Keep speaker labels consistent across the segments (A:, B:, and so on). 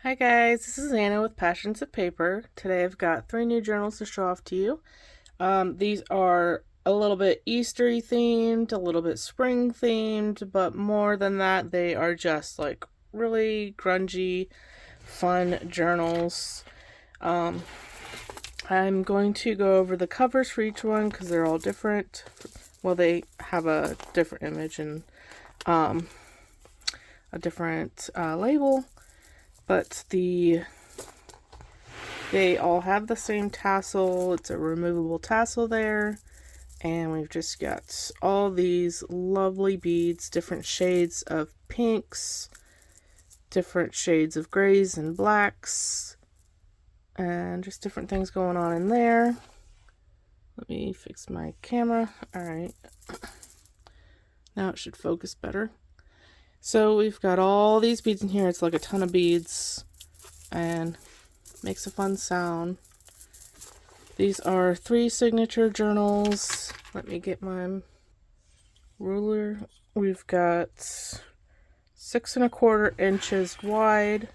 A: Hi guys, this is Anna with Passions of Paper. Today I've got 3 new journals to show off to you. These are a little bit Eastery themed, a little bit spring themed, but more than that, they are just like really grungy, fun journals. I'm going to go over the covers for each one because they're all different. Well, they have a different image and a different label. But they all have the same tassel. It's a removable tassel there. And we've just got all these lovely beads, different shades of pinks, different shades of grays and blacks, and just different things going on in there. Let me fix my camera. Alright. Now it should focus better. So we've got all these beads in here. It's like a ton of beads and makes a fun sound. These are 3 signature journals. Let me get my ruler. We've got 6 1/4 inches wide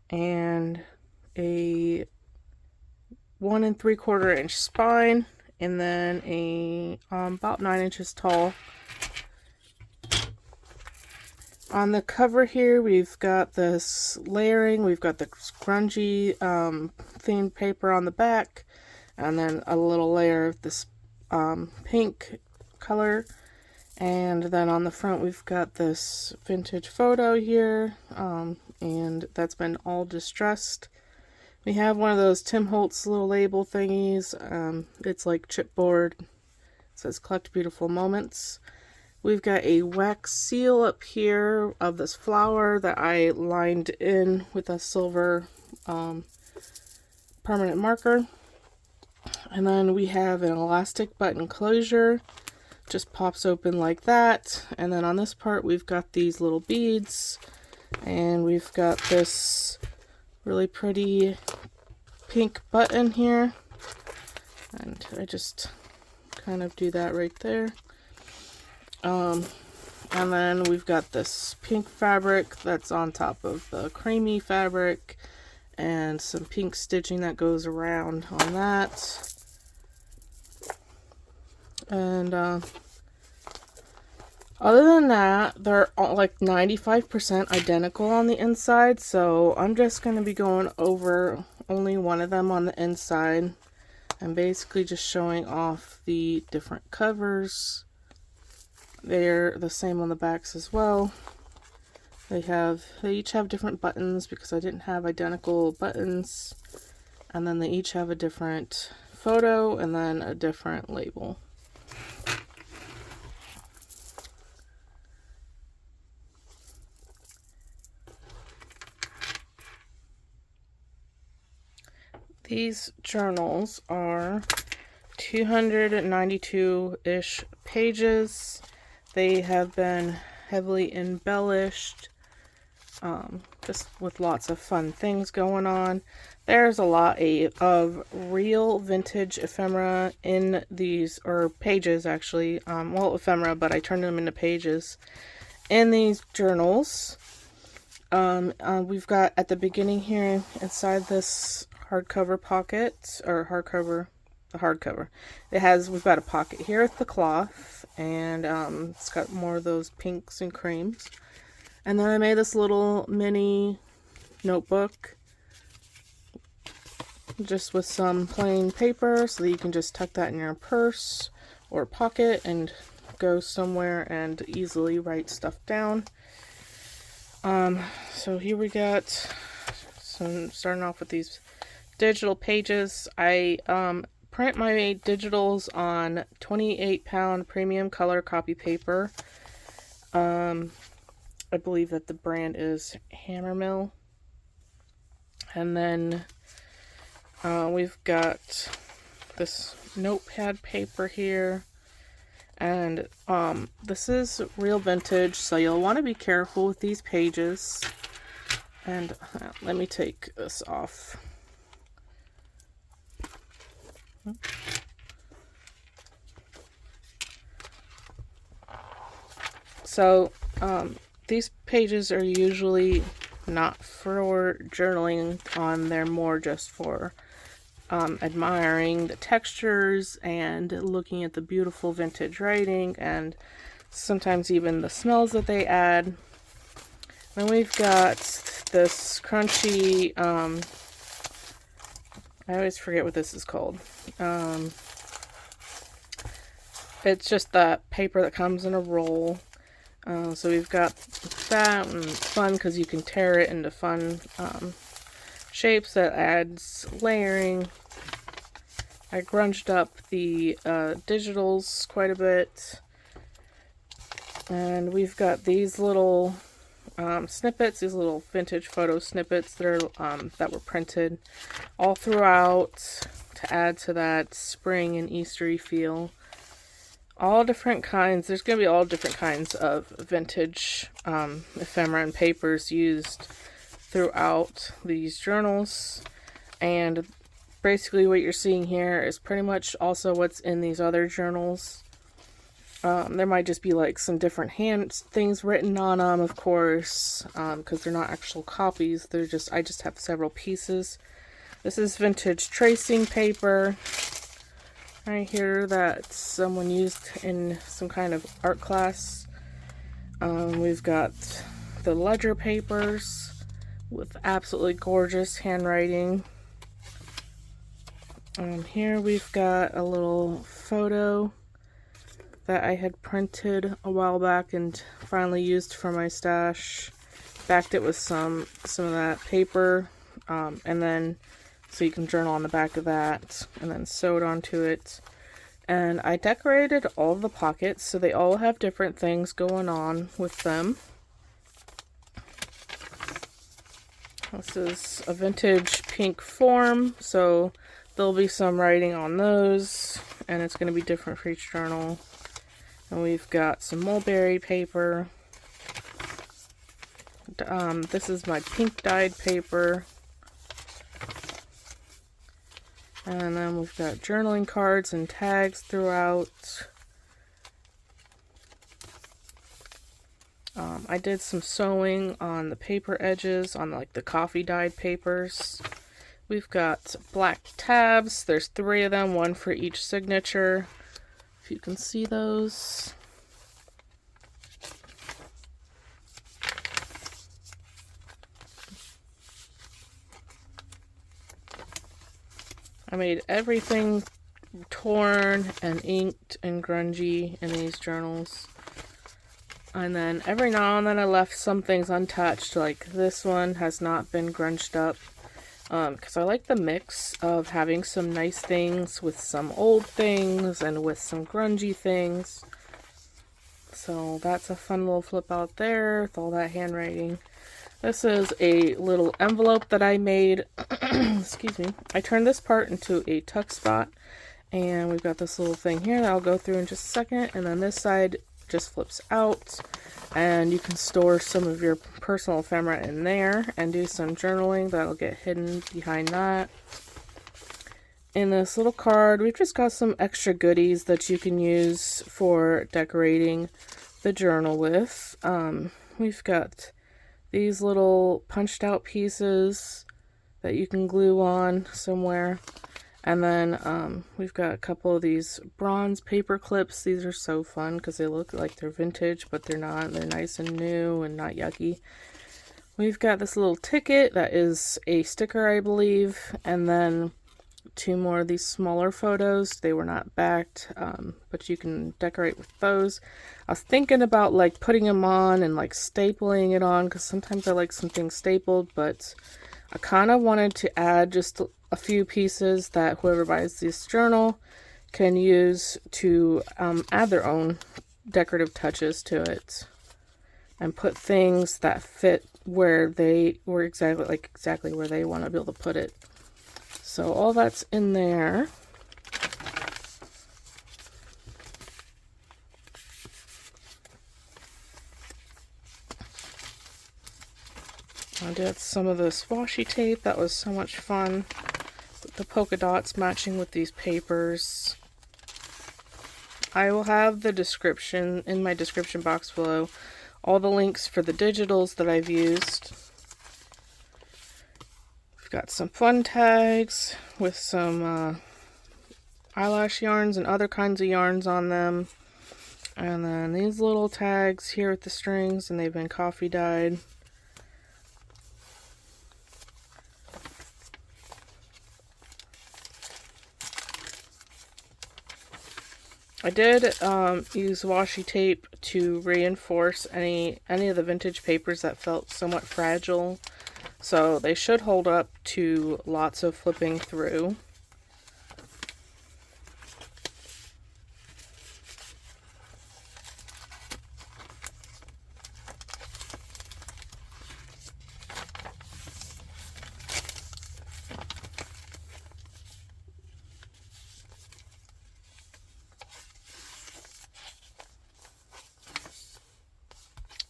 A: and a 1 3/4 inch spine, and then a about 9 inches tall. On the cover here, we've got this layering. We've got the grungy themed paper on the back, and then a little layer of this pink color. And then on the front, we've got this vintage photo here, and that's been all distressed. We have one of those Tim Holtz little label thingies. It's like chipboard. It says Collect Beautiful Moments. We've got a wax seal up here of this flower that I lined in with a silver permanent marker. And then we have an elastic button closure. Just pops open like that. And then on this part we've got these little beads. And we've got this really pretty pink button here. And I just kind of do that right there. And then we've got this pink fabric that's on top of the creamy fabric, and some pink stitching that goes around on that. And other than that, they're all like 95% identical on the inside, so I'm just going to be going over only one of them on the inside. I'm basically just showing off the different covers. They're the same on the backs as well. They each have different buttons because I didn't have identical buttons. And then they each have a different photo and then a different label. These journals are 292-ish pages. They have been heavily embellished, just with lots of fun things going on. There's a lot of real vintage ephemera in these, or pages actually, well, ephemera, but I turned them into pages in these journals. We've got at the beginning here, inside this hardcover pocket, or the hardcover. We've got a pocket here with the cloth, and it's got more of those pinks and creams. And then I made this little mini notebook just with some plain paper so that you can just tuck that in your purse or pocket and go somewhere and easily write stuff down. So here we got starting off with these digital pages. I print my digitals on 28-pound premium color copy paper. I believe that the brand is Hammermill. And then we've got this notepad paper here. And this is real vintage, so you'll want to be careful with these pages. And let me take this off. So these pages are usually not for journaling on. They're more just for admiring the textures and looking at the beautiful vintage writing and sometimes even the smells that they add. Then we've got this crunchy, I always forget what this is called. It's just that paper that comes in a roll. So we've got that, and it's fun because you can tear it into fun shapes that adds layering. I grunged up the digitals quite a bit. And we've got these little snippets, these little vintage photo snippets that are that were printed all throughout to add to that spring and Eastery feel. All different kinds. There's going to be all different kinds of vintage ephemera and papers used throughout these journals. And basically what you're seeing here is pretty much also what's in these other journals. There might just be like some different hand things written on them, of course, because they're not actual copies. They're just, I just have several pieces. This is vintage tracing paper right here that someone used in some kind of art class. We've got the ledger papers with absolutely gorgeous handwriting. Here we've got a little photo that I had printed a while back and finally used for my stash. Backed it with some of that paper, and then so you can journal on the back of that, and then sewed onto it. And I decorated all of the pockets so they all have different things going on with them. This is a vintage pink form, so there'll be some writing on those, and it's going to be different for each journal. And we've got some mulberry paper. This is my pink dyed paper. And then we've got journaling cards and tags throughout. I did some sewing on the paper edges on like the coffee dyed papers. We've got black tabs. There's 3 of them, 1 for each signature. If you can see those. I made everything torn and inked and grungy in these journals. And then every now and then I left some things untouched, like this one has not been grunged up. Because I like the mix of having some nice things with some old things and with some grungy things. So that's a fun little flip out there with all that handwriting. This is a little envelope that I made. Excuse me. I turned this part into a tuck spot. And we've got this little thing here that I'll go through in just a second. And then this side just flips out. And you can store some of your personal ephemera in there and do some journaling that'll get hidden behind that. In this little card, we've just got some extra goodies that you can use for decorating the journal with. We've got these little punched out pieces that you can glue on somewhere. And then we've got a couple of these bronze paper clips. These are so fun because they look like they're vintage, but they're not. They're nice and new and not yucky. We've got this little ticket that is a sticker, I believe. And then 2 more of these smaller photos. They were not backed, but you can decorate with those. I was thinking about like putting them on and like stapling it on because sometimes I like some things stapled, but I kind of wanted to add just a few pieces that whoever buys this journal can use to add their own decorative touches to it and put things that fit where they were exactly where they want to be able to put it. So all that's in there. I did some of this washi tape. That was so much fun. With the polka dots matching with these papers. I will have the description in my description box below. All the links for the digitals that I've used. We've got some fun tags with some eyelash yarns and other kinds of yarns on them. And then these little tags here with the strings, and they've been coffee dyed. I did use washi tape to reinforce any of the vintage papers that felt somewhat fragile, so they should hold up to lots of flipping through.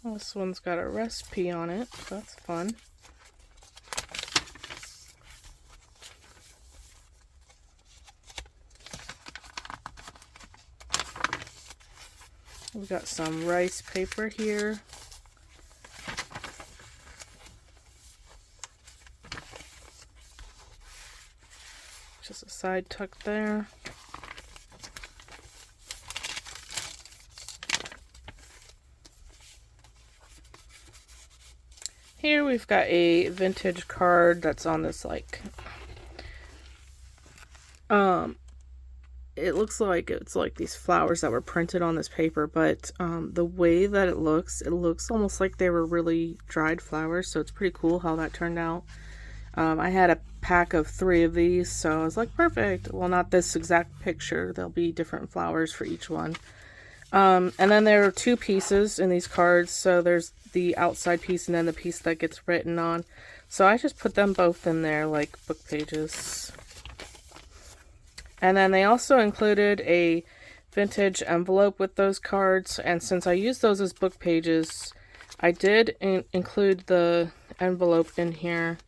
A: This one's got a recipe on it, so that's fun. We've got some rice paper here. Just a side tuck there. Here we've got a vintage card that's on this, like, it looks like it's like these flowers that were printed on this paper, but the way that it looks almost like they were really dried flowers, so it's pretty cool how that turned out. I had a pack of 3 of these, so I was like, perfect. Well, not this exact picture. There'll be different flowers for each one. And then there are 2 pieces in these cards, so there's the outside piece and then the piece that gets written on. So I just put them both in there like book pages. And then they also included a vintage envelope with those cards, and since I used those as book pages, I did include the envelope in here.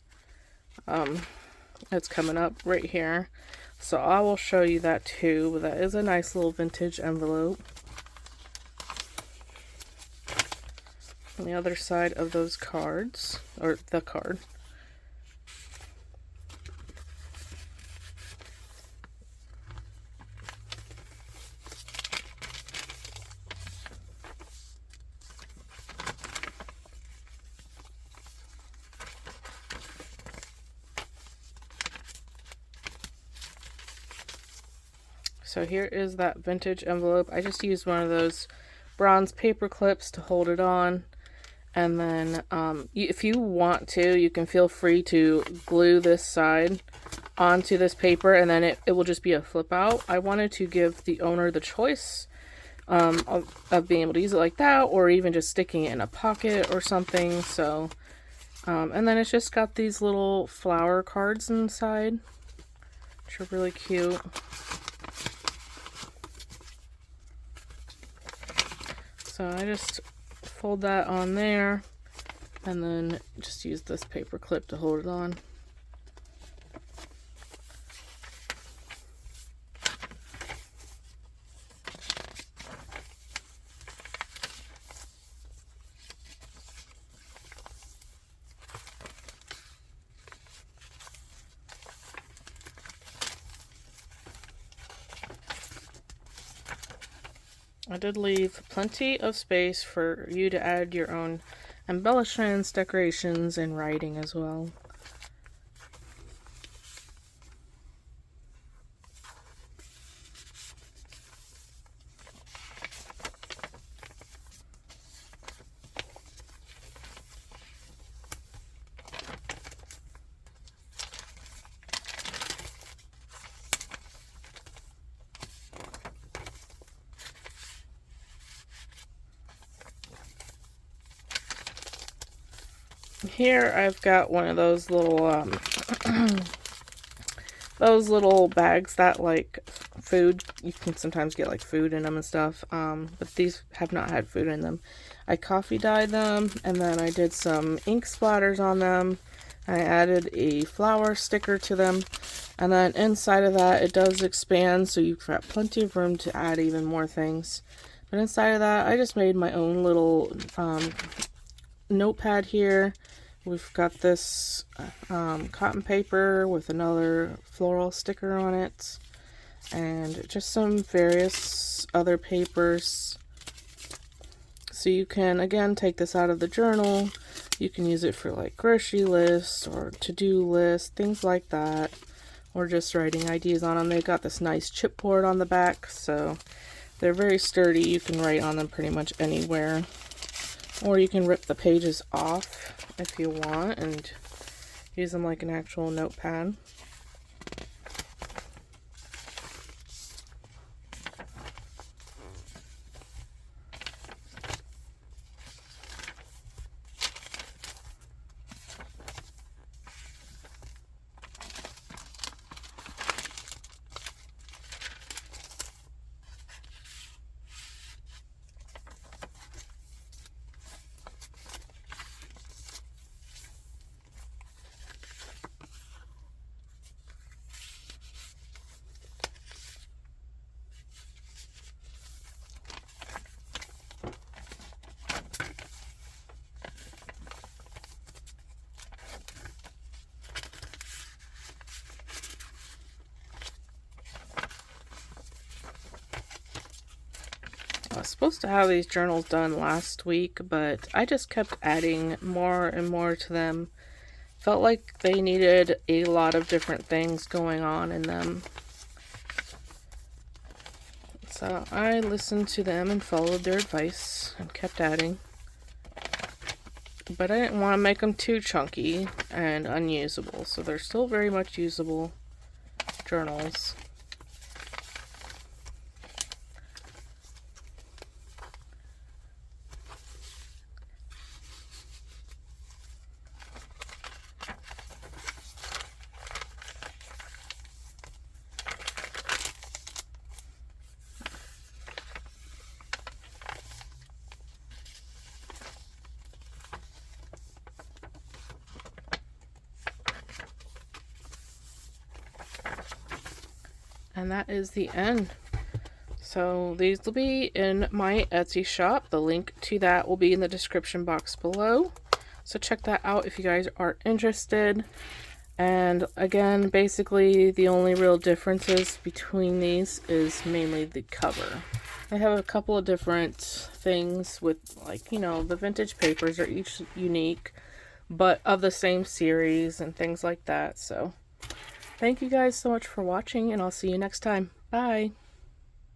A: It's coming up right here, so I will show you that too. That is a nice little vintage envelope. On the other side of those cards, or the card. So here is that vintage envelope. I just used one of those bronze paper clips to hold it on. And then if you want to, you can feel free to glue this side onto this paper, and then it will just be a flip out. I wanted to give the owner the choice of being able to use it like that, or even just sticking it in a pocket or something. So, and then it's just got these little flower cards inside, which are really cute. So I just fold that on there, and then just use this paper clip to hold it on. I did leave plenty of space for you to add your own embellishments, decorations, and writing as well. Here I've got one of those little those little bags that like food, you can sometimes get like food in them and stuff, but these have not had food in them. I coffee dyed them, and then I did some ink splatters on them. I added a flower sticker to them, and then inside of that it does expand, so you've got plenty of room to add even more things. But inside of that I just made my own little notepad here We've got this cotton paper with another floral sticker on it, and just some various other papers. So you can, again, take this out of the journal. You can use it for like grocery lists or to-do lists, things like that, or just writing ideas on them. They've got this nice chipboard on the back, so they're very sturdy. You can write on them pretty much anywhere. Or you can rip the pages off if you want and use them like an actual notepad. I was supposed to have these journals done last week, but I just kept adding more and more to them. Felt like they needed a lot of different things going on in them. So I listened to them and followed their advice and kept adding. But I didn't want to make them too chunky and unusable, so they're still very much usable journals. And that is the end. So these will be in my Etsy shop. The link to that will be in the description box below. So check that out if you guys are interested. And again, basically the only real differences between these is mainly the cover. I have a couple of different things with, like, you know, the vintage papers are each unique, but of the same series and things like that. So thank you guys so much for watching, and I'll see you next time. Bye!